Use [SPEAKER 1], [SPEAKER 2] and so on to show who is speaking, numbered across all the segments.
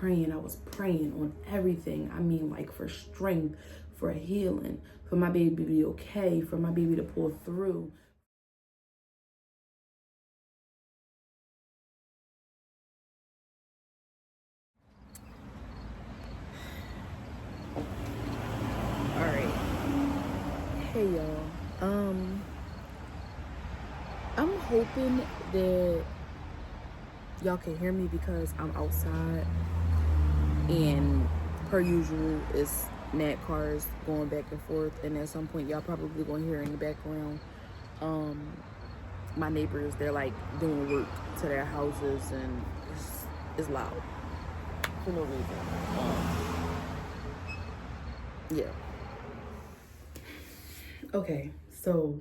[SPEAKER 1] praying. I was praying on everything. I mean, like, for strength, for healing, for my baby to be okay, for my baby to pull through. All right. Hey, y'all. I'm hoping that y'all can hear me because I'm outside, and per usual, it's mad cars going back and forth, and at some point y'all probably gonna hear in the background my neighbors, they're like doing work to their houses, and it's loud for no reason. Yeah. Okay, so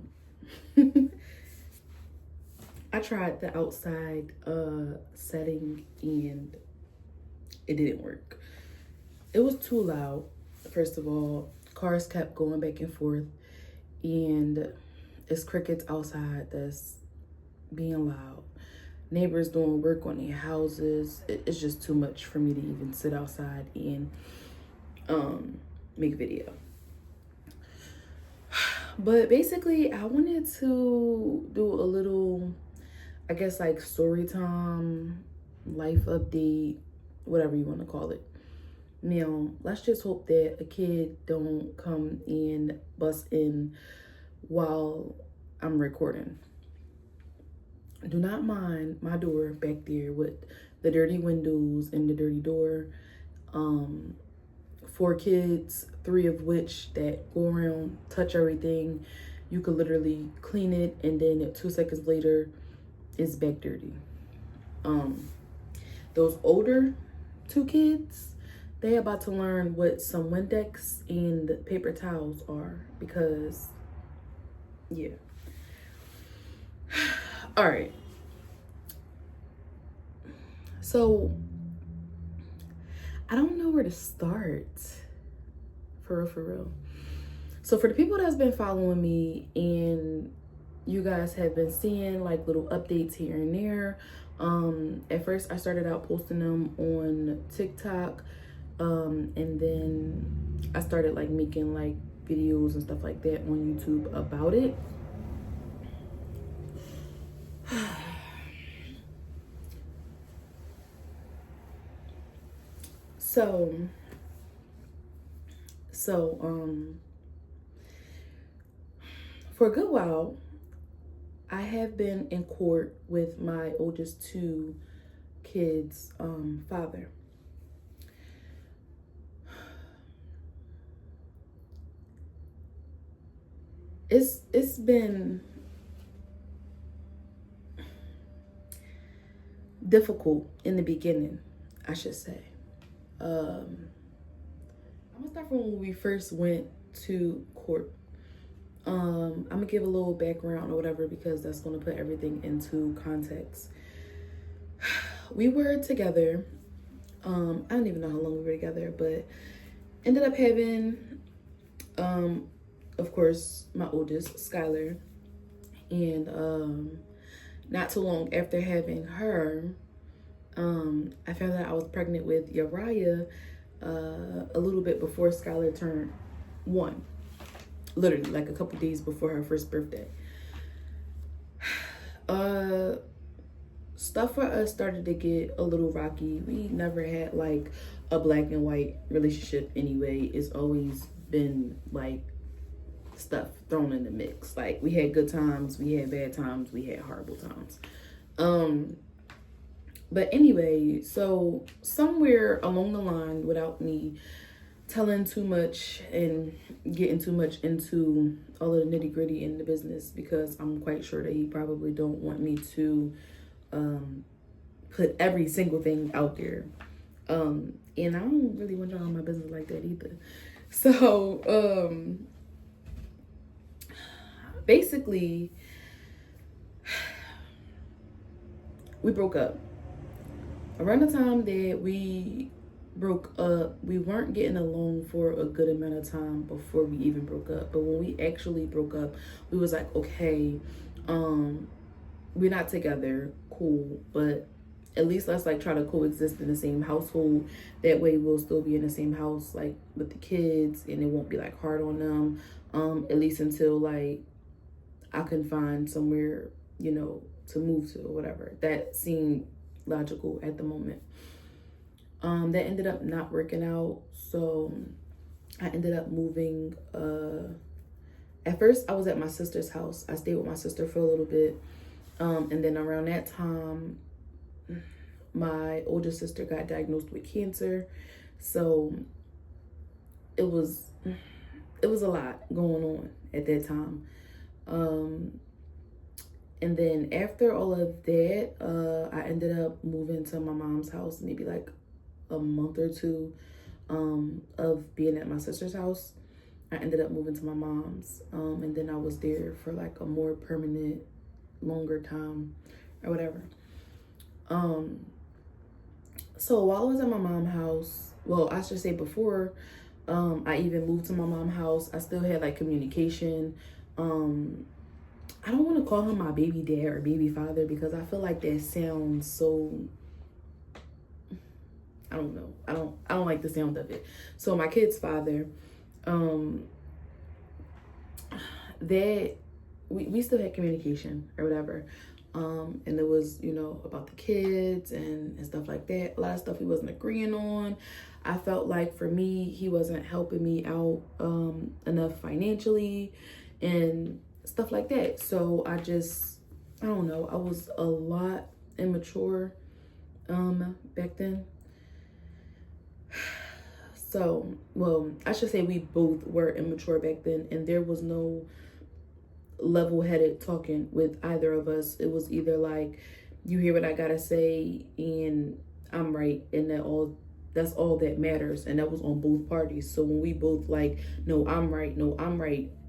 [SPEAKER 1] I tried the outside setting and it didn't work. It was too loud. First of all, cars kept going back and forth, and it's crickets outside that's being loud. Neighbors doing work on their houses. It's just too much for me to even sit outside and make video. But basically, I wanted to do a little, I guess, like story time, life update, whatever you want to call it. Now, let's just hope that a kid don't come and bust in while I'm recording. Do not mind my door back there with the dirty windows and the dirty door. 4 kids, 3 of which that go around, touch everything. You could literally clean it, and then 2 seconds later, it's back dirty. Those older 2 kids, they about to learn what some Windex and paper towels are, because, yeah. All right. So, I don't know where to start. For real. So for the people that's been following me, and you guys have been seeing like little updates here and there. At first I started out posting them on TikTok. And then I started like making like videos and stuff like that on YouTube about it. So for a good while, I have been in court with my oldest 2 kids' father. It's been difficult in the beginning, I should say. I'm gonna start from when we first went to court. I'm gonna give a little background or whatever, because that's gonna put everything into context. We were together. I don't even know how long we were together, but ended up having, of course, my oldest, Skylar, and not too long after having her, I found out I was pregnant with Uriah a little bit before Skylar turned 1. Literally, like a couple days before her first birthday. Stuff for us started to get a little rocky. We never had like a black and white relationship anyway. It's always been like stuff thrown in the mix. Like, we had good times, we had bad times, we had horrible times. But anyway, so somewhere along the line, without me telling too much and getting too much into all of the nitty gritty in the business, because I'm quite sure that he probably don't want me to put every single thing out there. And I don't really want y'all in my business like that either. So basically, we broke up. Around the time that we broke up, we weren't getting along for a good amount of time before we even broke up. But when we actually broke up, we was like, okay, we're not together, cool, but at least let's like try to coexist in the same household. That way we'll still be in the same house like with the kids, and it won't be like hard on them. At least until like I can find somewhere, you know, to move to or whatever. That seemed logical at the moment. That ended up not working out. So I ended up moving. At first I was at my sister's house. I stayed with my sister for a little bit. And then around that time, my older sister got diagnosed with cancer. So it was a lot going on at that time. And then after all of that, I ended up moving to my mom's house, maybe like a month or two of being at my sister's house. I ended up moving to my mom's, and then I was there for like a more permanent, longer time or whatever. So while I was at my mom's house, well, I should say before I even moved to my mom's house, I still had like communication. I don't want to call him my baby dad or baby father because I feel like that sounds so, I don't know. I don't like the sound of it. So my kid's father, that we still had communication or whatever. And it was, you know, about the kids and stuff like that. A lot of stuff he wasn't agreeing on. I felt like for me, he wasn't helping me out enough financially and stuff like that. So I don't know. I was a lot immature back then. So, well, I should say we both were immature back then, and there was no level-headed talking with either of us. It was either like, you hear what I gotta say and I'm right, and that's all that matters. And that was on both parties. So when we both like, no, I'm right,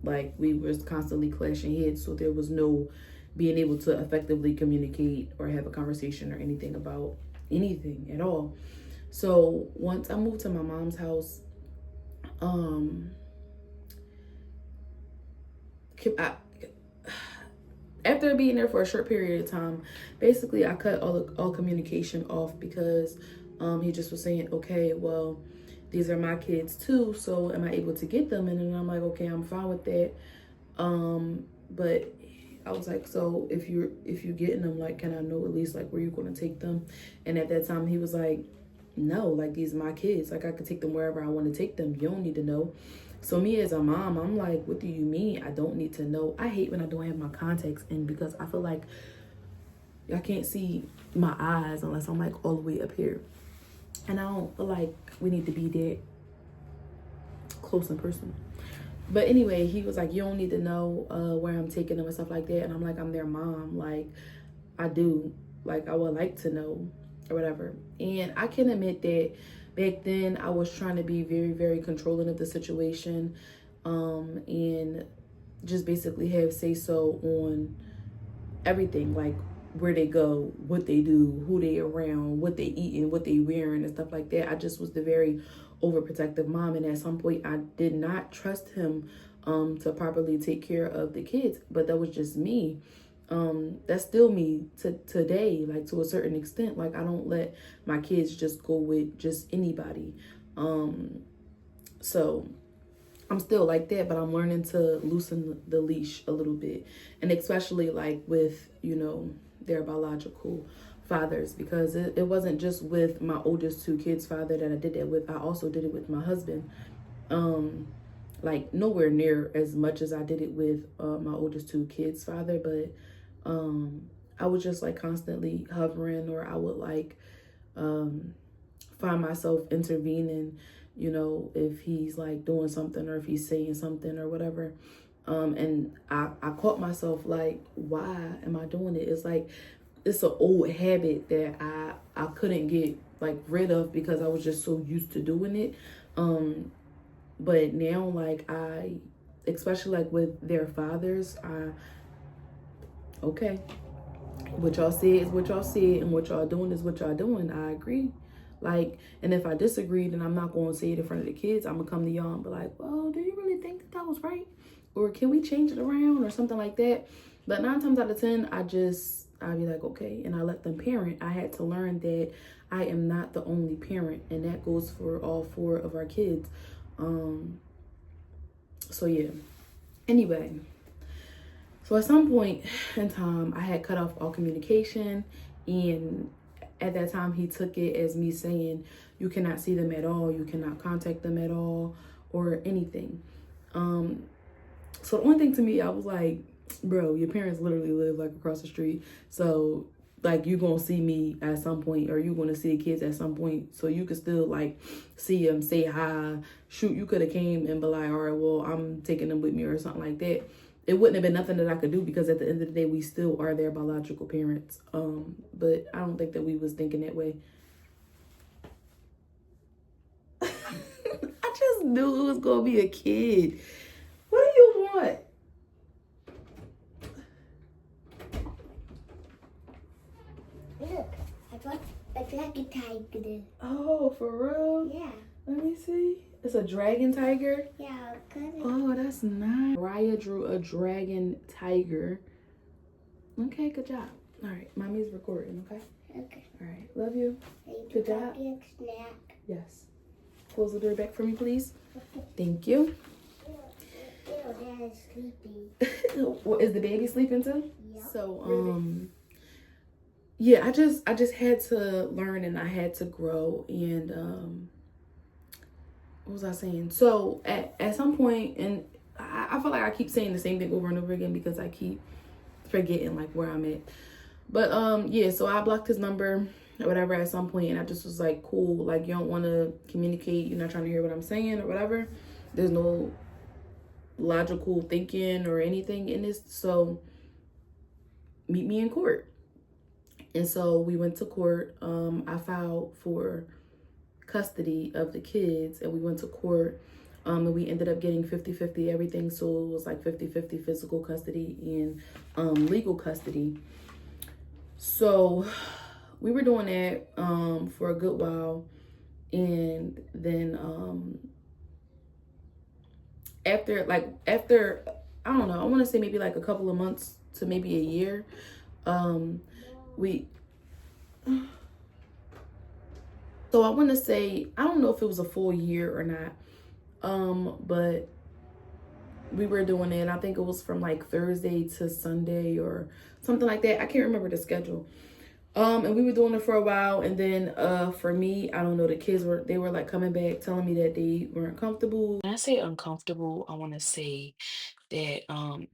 [SPEAKER 1] like we was constantly clashing heads. So there was no being able to effectively communicate or have a conversation or anything about anything at all. So once I moved to my mom's house, after being there for a short period of time, basically I cut all communication off because he just was saying, okay, well, these are my kids too, so am I able to get them? And then I'm like, okay, I'm fine with that. But I was like, so if you're getting them, like, can I know at least like where you're going to take them? And at that time he was like, no, like, these are my kids. Like, I could take them wherever I want to take them. You don't need to know. So me as a mom, I'm like, what do you mean I don't need to know? I hate when I don't have my contacts in because I feel like y'all can't see my eyes unless I'm like all the way up here. And I don't feel like we need to be that close and personal. But anyway, he was like, you don't need to know where I'm taking them and stuff like that. And I'm like, I'm their mom. Like, I do. Like, I would like to know or whatever. And I can admit that back then I was trying to be very, very controlling of the situation, and just basically have say so on everything, like where they go, what they do, who they around, what they eating, what they wearing and stuff like that. I just was the very overprotective mom, and at some point I did not trust him to properly take care of the kids. But that was just me. That's still me today, like to a certain extent. Like, I don't let my kids just go with just anybody. So I'm still like that, but I'm learning to loosen the leash a little bit. And especially like with, you know, their biological fathers, because it wasn't just with my oldest two kids' father that I did that with. I also did it with my husband. Like nowhere near as much as I did it with my oldest two kids' father, but I would just like constantly hovering, or I would like find myself intervening, you know, if he's like doing something or if he's saying something or whatever. And I caught myself like, why am I doing it? It's like, it's an old habit that I couldn't get like rid of because I was just so used to doing it. But now, like, especially like with their fathers, okay, what y'all said is what y'all said, and what y'all doing is what y'all doing. I agree. Like, and if I disagree, then I'm not going to say it in front of the kids. I'm going to come to y'all and be like, well, do you really think that was right? Or can we change it around or something like that? But 9 times out of 10, I I'd be like, okay, and I let them parent. I had to learn that I am not the only parent, and that goes for all 4 of our kids. So yeah. Anyway, so at some point in time, I had cut off all communication, and at that time, he took it as me saying, you cannot see them at all, you cannot contact them at all, or anything. So the only thing to me, I was like, bro, your parents literally live like across the street. So like you gonna see me at some point, or you gonna see the kids at some point. So you could still like see them, say hi. Shoot, you could have came and be like, all right, well, I'm taking them with me or something like that. It wouldn't have been nothing that I could do, because at the end of the day, we still are their biological parents. But I don't think that we was thinking that way. I just knew it was gonna be a kid. What do you want?
[SPEAKER 2] Look, I brought a dragon tiger.
[SPEAKER 1] Oh, for real?
[SPEAKER 2] Yeah.
[SPEAKER 1] Let me see. It's a dragon tiger?
[SPEAKER 2] Yeah, good.
[SPEAKER 1] Oh, that's nice. Raya drew a dragon tiger. Okay, good job. All right, mommy's recording, okay?
[SPEAKER 2] Okay.
[SPEAKER 1] All right, love you.
[SPEAKER 2] Good
[SPEAKER 1] job.
[SPEAKER 2] Snack.
[SPEAKER 1] Yes. Close the door back for me, please. Thank you.
[SPEAKER 2] Dad is sleeping.
[SPEAKER 1] Well, is the baby sleeping too?
[SPEAKER 2] Yep.
[SPEAKER 1] So, yeah, I just had to learn, and I had to grow, and what was I saying? So at some point, and I feel like I keep saying the same thing over and over again because I keep forgetting like where I'm at. But yeah, so I blocked his number or whatever at some point, and I just was like, cool, like you don't want to communicate, you're not trying to hear what I'm saying or whatever. There's no logical thinking or anything in this, so meet me in court. And so we went to court. I filed for custody of the kids, and we went to court, and we ended up getting 50-50 everything. So it was like 50-50 physical custody and legal custody. So we were doing that for a good while, and then after I don't know, I want to say maybe like a couple of months to maybe a year, so I want to say, I don't know if it was a full year or not, but we were doing it. I think it was from like Thursday to Sunday or something like that. I can't remember the schedule. And we were doing it for a while, and then for me, I don't know, the kids were like coming back telling me that they weren't comfortable.
[SPEAKER 3] When I say uncomfortable, I want to say that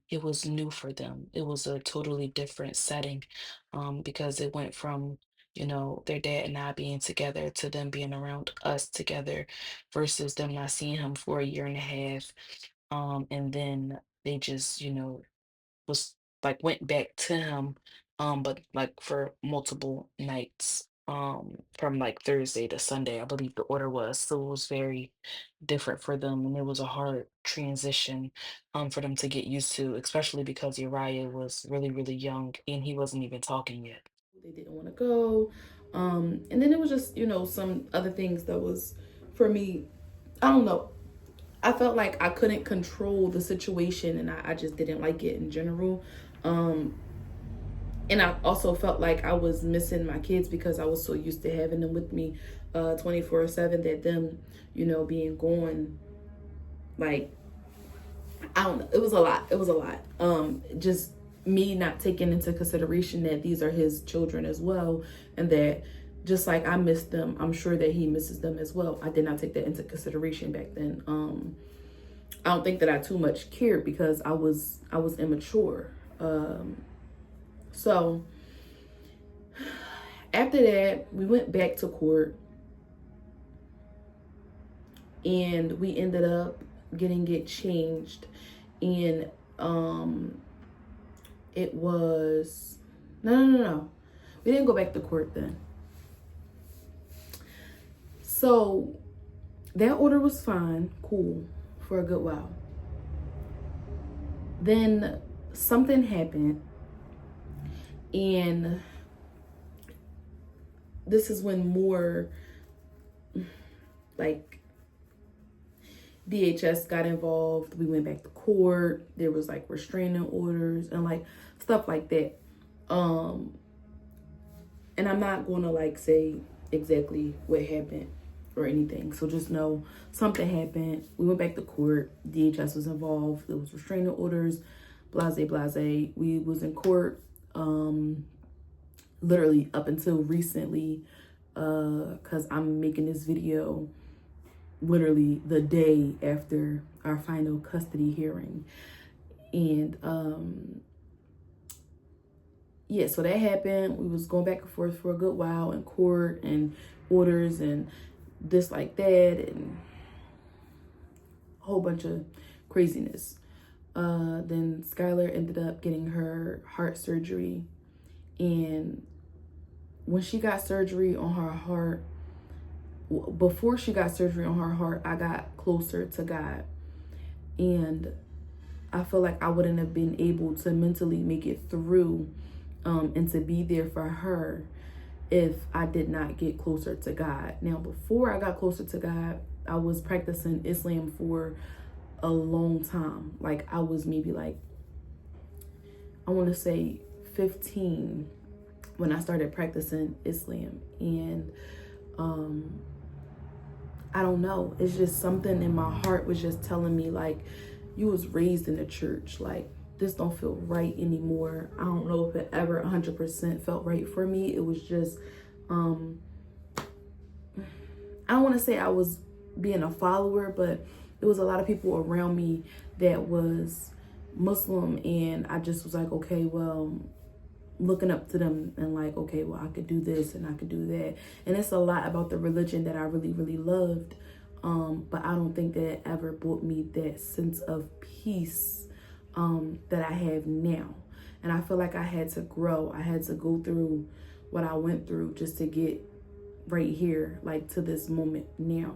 [SPEAKER 3] it was new for them. It was a totally different setting, because it went from, their dad and I being together to them being around us together versus them not seeing him for a year and a half. And then they just, was like went back to him, but like for multiple nights, from like Thursday to Sunday, I believe the order was. So it was very different for them, and it was a hard transition, for them to get used to, especially because Uriah was really, really young and he wasn't even talking yet.
[SPEAKER 1] They didn't want to go. And then it was just, some other things that was, for me, I don't know. I felt like I couldn't control the situation, and I just didn't like it in general. And I also felt like I was missing my kids because I was so used to having them with me 24/7, that them, being gone, like, I don't know. It was a lot. It was a lot. Just me not taking into consideration that these are his children as well, and that just like I miss them, I'm sure that he misses them as well. I did not take that into consideration back then. I don't think that I too much cared because I was immature. So after that, we went back to court, and we ended up getting it changed, and it was no. We didn't go back to court then. So that order was fine, cool, for a good while. Then something happened, and this is when more like DHS got involved. We went back to court. There was like restraining orders and like stuff like that. Um, and I'm not going to like say exactly what happened or anything. So just know something happened. We went back to court. DHS was involved. There was restraining orders, blase, blase. We was in court, literally up until recently, because I'm making this video literally the day after our final custody hearing. And yeah, so that happened. We was going back and forth for a good while in court and orders and this like that and a whole bunch of craziness. Then Skylar ended up getting her heart surgery, and when she got surgery on her heart, before she got surgery on her heart, I got closer to God. And I feel like I wouldn't have been able to mentally make it through and to be there for her if I did not get closer to God. Now, before I got closer to God, I was practicing Islam for a long time. Like I was maybe like, I want to say 15 when I started practicing Islam. And I don't know, it's just something in my heart was just telling me like, you was raised in the church, like this don't feel right anymore. I don't know if it ever 100% felt right for me. It was just I don't want to say I was being a follower, but there was a lot of people around me that was Muslim, and I just was like, okay, well, looking up to them and like, okay, well, I could do this and I could do that. And it's a lot about the religion that I really, really loved. But I don't think that it ever brought me that sense of peace that I have now. And I feel like I had to grow. I had to go through what I went through just to get right here, like to this moment now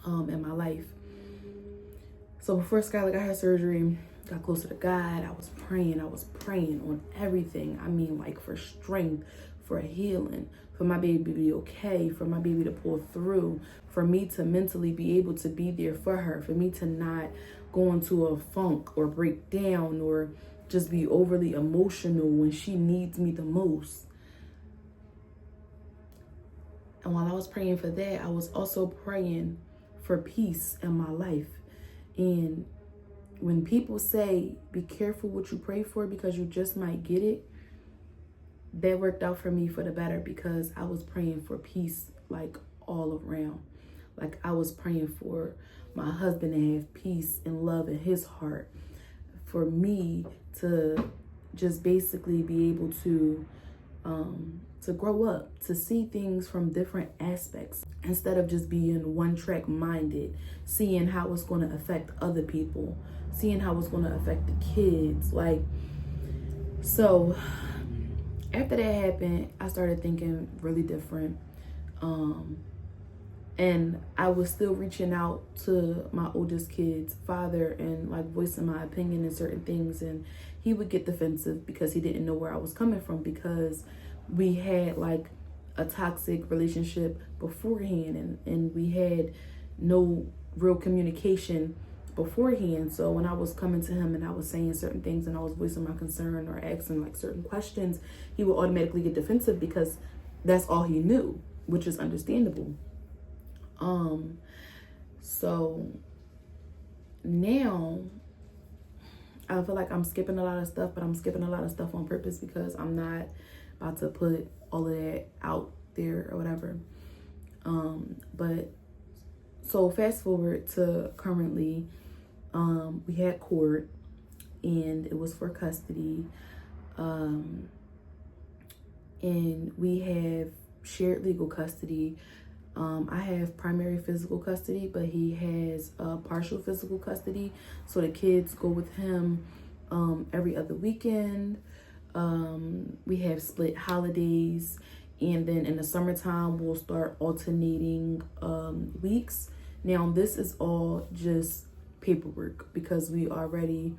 [SPEAKER 1] in my life. So before Skylar got her surgery, got closer to God, I was praying on everything. I mean, like for strength, for healing, for my baby to be okay, for my baby to pull through, for me to mentally be able to be there for her, for me to not go into a funk or break down or just be overly emotional when she needs me the most. And while I was praying for that, I was also praying for peace in my life. And when people say, be careful what you pray for because you just might get it, that worked out for me for the better because I was praying for peace like all around. Like I was praying for my husband to have peace and love in his heart, for me to just basically be able to grow up, to see things from different aspects instead of just being one track minded, seeing how it's going to affect other people, seeing how it's going to affect the kids. Like, so after that happened, I started thinking really different. And I was still reaching out to my oldest kid's father and like voicing my opinion in certain things. And he would get defensive because he didn't know where I was coming from, because we had like a toxic relationship beforehand, and we had no real communication beforehand. So when I was coming to him and I was saying certain things and I was voicing my concern or asking like certain questions, he would automatically get defensive because that's all he knew, which is understandable. So now I feel like I'm skipping a lot of stuff, but I'm skipping a lot of stuff on purpose because I'm not about to put all of that out there or whatever. But so fast forward to currently, we had court and it was for custody. And we have shared legal custody. I have primary physical custody, but he has partial physical custody. So the kids go with him every other weekend. We have split holidays. And then in the summertime, we'll start alternating weeks. Now, this is all just paperwork because we already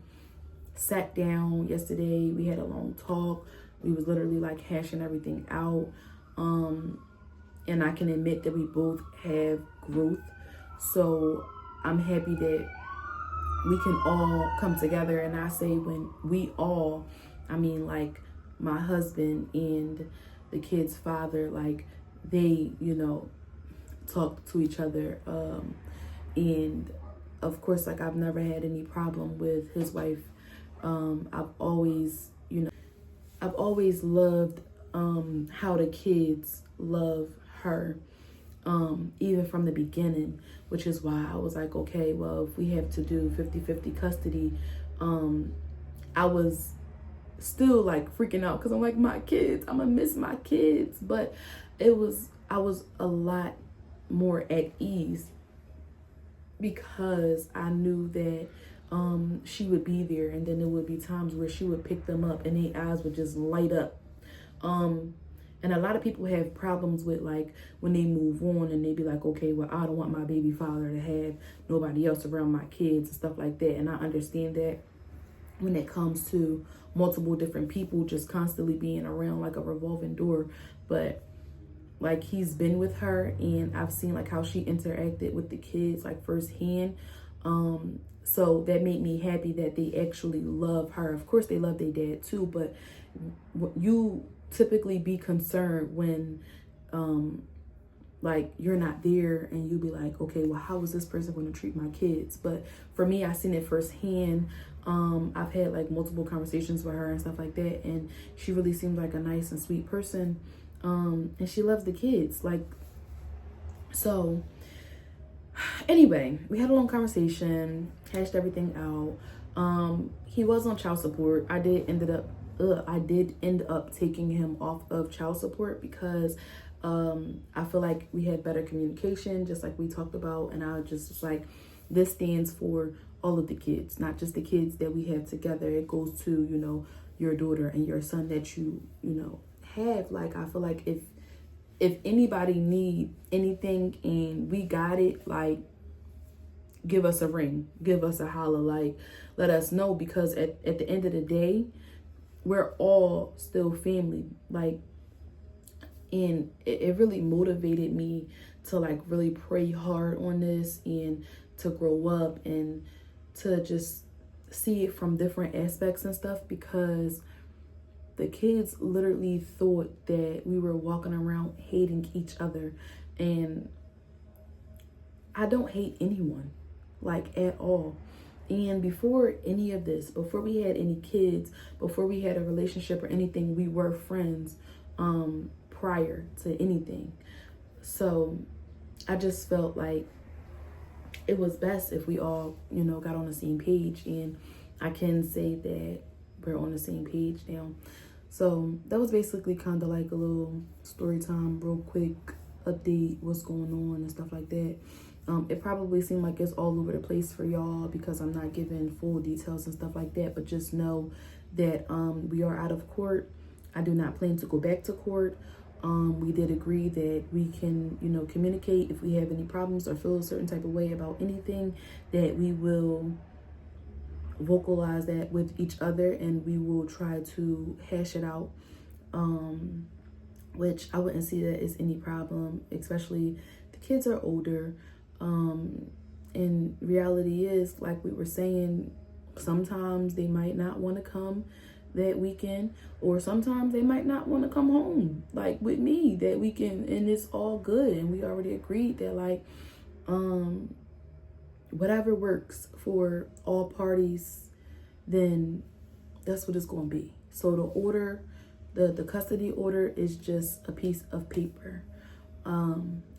[SPEAKER 1] sat down yesterday. We had a long talk. We was literally like hashing everything out. And I can admit that we both have growth. So I'm happy that we can all come together. And I say when we all, I mean like my husband and the kid's father, like they, talk to each other. And of course, like I've never had any problem with his wife. I've always, I've always loved how the kids love her, even from the beginning, which is why I was like, okay, well, if we have to do 50-50 custody, I was still like freaking out because I'm like, my kids, I'm gonna miss my kids. But I was a lot more at ease because I knew that she would be there, and then there would be times where she would pick them up and their eyes would just light up. And a lot of people have problems with like when they move on and they be like, okay, well, I don't want my baby father to have nobody else around my kids and stuff like that. And I understand that when it comes to multiple different people just constantly being around like a revolving door. But like he's been with her and I've seen like how she interacted with the kids like firsthand. So that made me happy that they actually love her. Of course they love their dad too, but you typically be concerned when like you're not there and you be like, okay, well, how is this person going to treat my kids? But for me, I seen it firsthand. I've had like multiple conversations with her and stuff like that, and she really seemed like a nice and sweet person. And she loves the kids. Like, so anyway, we had a long conversation, hashed everything out. He was on child support. I did end up taking him off of child support because I feel like we had better communication, just like we talked about. And I just was like, this stands for all of the kids, not just the kids that we have together. It goes to, your daughter and your son that you have. Like, I feel like if anybody need anything and we got it, like, give us a ring, give us a holler, like, let us know, because at the end of the day, we're all still family. Like, and it really motivated me to like really pray hard on this and to grow up and to just see it from different aspects and stuff, because the kids literally thought that we were walking around hating each other. And I don't hate anyone, like, at all. And before any of this, before we had any kids, before we had a relationship or anything, we were friends prior to anything. So I just felt like it was best if we all, got on the same page. And I can say that we're on the same page now. So that was basically kind of like a little story time, real quick update, what's going on and stuff like that. It probably seemed like it's all over the place for y'all because I'm not giving full details and stuff like that. But just know that we are out of court. I do not plan to go back to court. We did agree that we can, communicate if we have any problems or feel a certain type of way about anything, that we will vocalize that with each other and we will try to hash it out, which I wouldn't see that as any problem, especially the kids are older. And reality is, like we were saying, sometimes they might not want to come that weekend, or sometimes they might not want to come home like with me that weekend, and it's all good. And we already agreed that like whatever works for all parties, then that's what it's going to be. So the order, the custody order is just a piece of paper.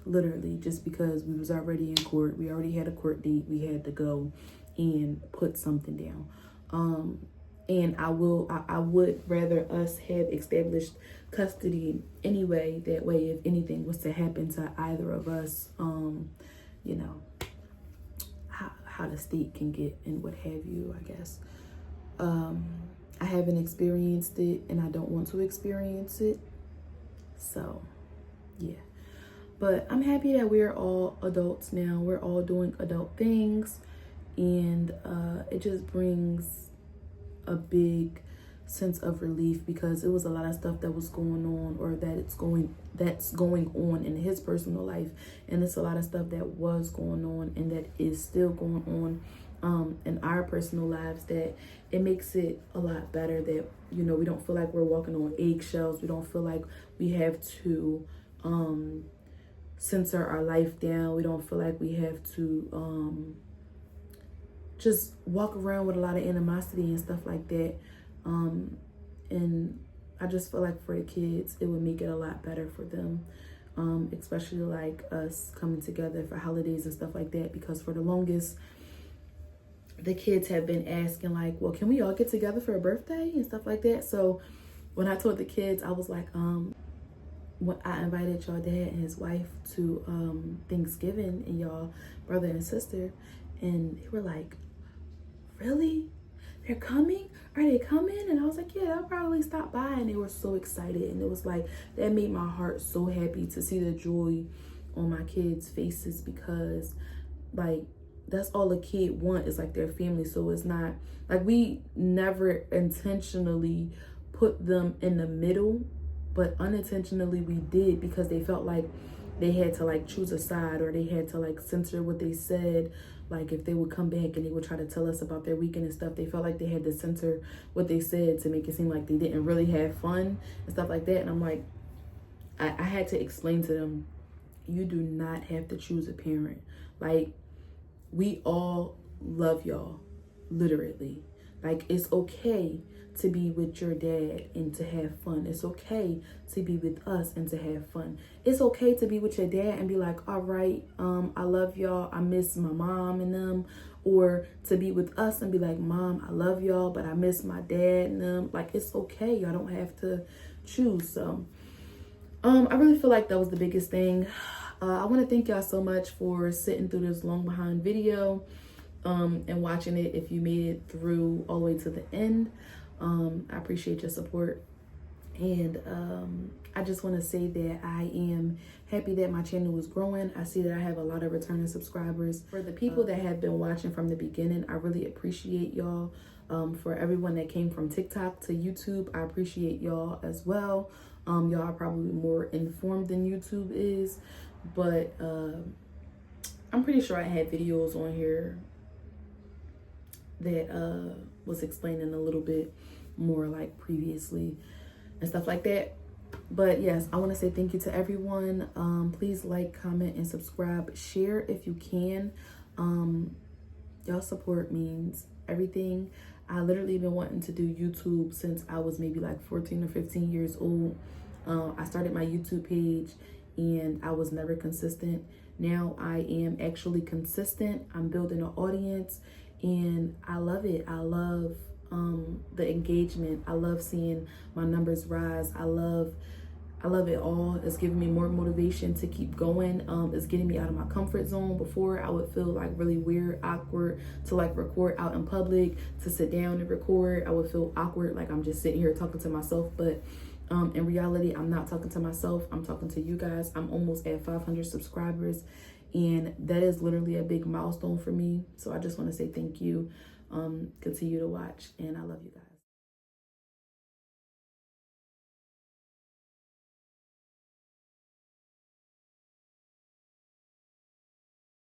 [SPEAKER 1] Literally, just because we was already in court, we already had a court date, we had to go and put something down. And I would rather us have established custody anyway. That way, if anything was to happen to either of us, how the state can get and what have you, I guess. I haven't experienced it and I don't want to experience it. So, yeah. But I'm happy that we're all adults now. We're all doing adult things. And it just brings a big sense of relief, because it was a lot of stuff that was going on, or that's going on in his personal life, and it's a lot of stuff that was going on and that is still going on in our personal lives, that it makes it a lot better, that, you know, we don't feel like we're walking on eggshells. We don't feel like we have to censor our life down. We don't feel like we have to just walk around with a lot of animosity and stuff like that. And I just feel like for the kids, it would make it a lot better for them, especially like us coming together for holidays and stuff like that. Because for the longest, the kids have been asking like, well, can we all get together for a birthday and stuff like that? So when I told the kids, I was like, when I invited y'all dad and his wife to Thanksgiving, and y'all brother and sister, and they were like, really? They're coming? Are they coming? And I was like, yeah, I'll probably stop by. And they were so excited. And it was like, that made my heart so happy to see the joy on my kids' faces, because like, that's all a kid want is like their family. So it's not like we never intentionally put them in the middle, but unintentionally we did, because they felt like they had to like choose a side, or they had to like censor what they said. Like if they would come back and they would try to tell us about their weekend and stuff, they felt like they had to censor what they said to make it seem like they didn't really have fun and stuff like that. And I'm like, I had to explain to them, you do not have to choose a parent. Like, we all love y'all, literally. Like, it's okay to be with your dad and to have fun. It's okay to be with us and to have fun. It's okay to be with your dad and be like, all right, I love y'all, I miss my mom and them. Or to be with us and be like, Mom, I love y'all, but I miss my dad and them. Like, it's okay. Y'all don't have to choose. So I really feel like that was the biggest thing. I want to thank y'all so much for sitting through this long behind video and watching it. If you made it through all the way to the end, I appreciate your support. And I just want to say that I am happy that my channel is growing. I see that I have a lot of returning subscribers. For the people that have been watching from the beginning, I really appreciate y'all. For everyone that came from TikTok to YouTube, I appreciate y'all as well. Y'all are probably more informed than YouTube is, but I'm pretty sure I had videos on here that was explaining a little bit more like previously and stuff like that. But yes, I want to say thank you to everyone. Please like, comment, and subscribe. Share if you can. Y'all support means everything. I literally been wanting to do YouTube since I was maybe like 14 or 15 years old. I started my YouTube page and I was never consistent. Now I am actually consistent. I'm building an audience and I love it. I love the engagement. I love seeing my numbers rise. I love it all. It's giving me more motivation to keep going. It's getting me out of my comfort zone. Before, I would feel like really weird, awkward to like record out in public, to sit down and record. I would feel awkward, like I'm just sitting here talking to myself. But in reality, I'm not talking to myself. I'm talking to you guys. I'm almost at 500 subscribers. And that is literally a big milestone for me. So I just want to say thank you. Continue to watch. And I love you guys.